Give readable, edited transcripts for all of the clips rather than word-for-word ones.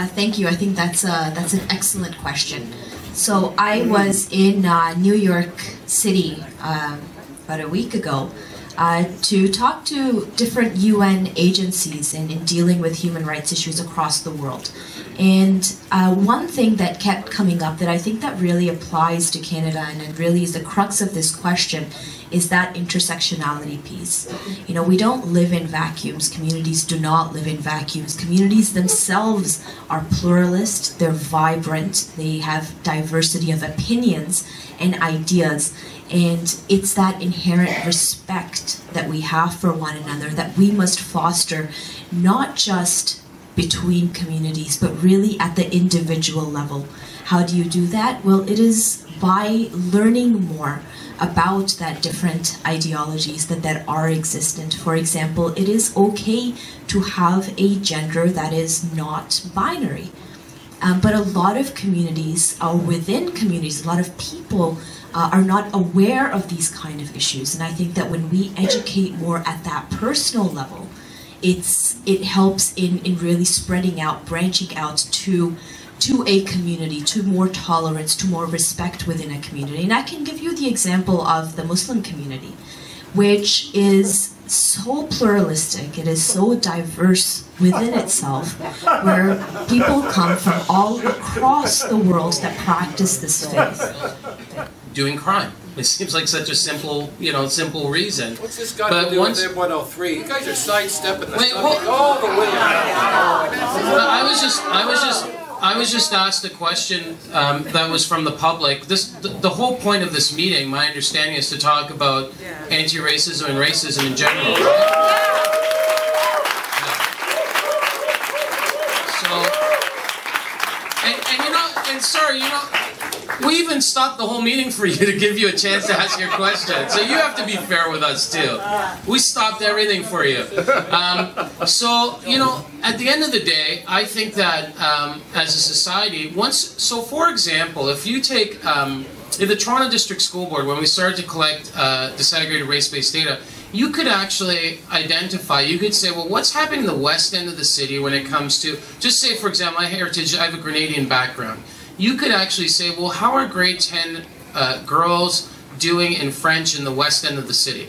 Thank you. I think that's an excellent question. So I was in New York City about a week ago to talk to different UN agencies in dealing with human rights issues across the world. And one thing that kept coming up that I think that really applies to Canada and it really is the crux of this question is that intersectionality piece. You know, we don't live in vacuums. Communities do not live in vacuums. Communities themselves are pluralist, they're vibrant, they have diversity of opinions and ideas. And it's that inherent respect that we have for one another that we must foster, not just between communities, but really at the individual level. How do you do that? Well, it is by learning more about that different ideologies that are existent. For example, it is okay to have a gender that is not binary. But a lot of communities, within communities, a lot of people are not aware of these kind of issues. And I think that when we educate more at that personal level, it helps in really spreading out, branching out to a community, to more tolerance, to more respect within a community. And I can give you the example of the Muslim community, which is so pluralistic, it is so diverse within itself, where people come from all across the world that practice this faith. Doing crime. It seems like such a simple, simple reason. What's this got to do with M103? You guys are sidestepping the subject all the way. I was just asked a question that was from the public. The whole point of this meeting, my understanding, is to talk about anti-racism and racism in general. Right? We even stopped the whole meeting for you to give you a chance to ask your question. So you have to be fair with us too. We stopped everything for you. So, at the end of the day, I think that as a society, for example, if you take, in the Toronto District School Board, when we started to collect disaggregated race-based data, you could actually identify, you could say, well, what's happening in the west end of the city when it comes to, just say, for example, my heritage, I have a Grenadian background. You could actually say, well, how are grade 10 girls doing in French in the west end of the city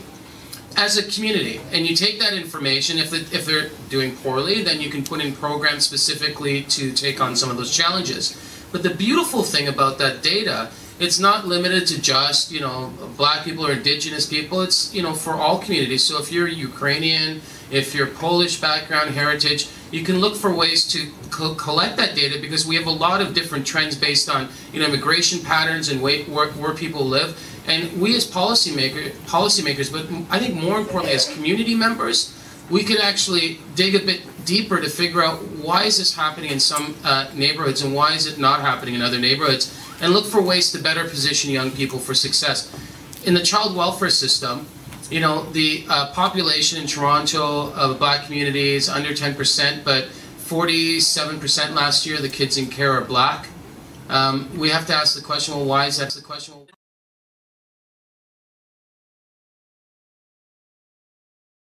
as a community? And you take that information, if they're doing poorly, then you can put in programs specifically to take on some of those challenges. But the beautiful thing about that data, it's not limited to just, black people or indigenous people, it's, for all communities. So if you're Ukrainian, if you're Polish background, heritage, you can look for ways to collect that data because we have a lot of different trends based on immigration patterns and where people live. And we as policymakers, but I think more importantly as community members, we could actually dig a bit deeper to figure out why is this happening in some neighborhoods and why is it not happening in other neighborhoods, and look for ways to better position young people for success. In the child welfare system, the population in Toronto of black community is under 10%, but 47% last year, the kids in care are black. We have to ask the question, well, why is that the question?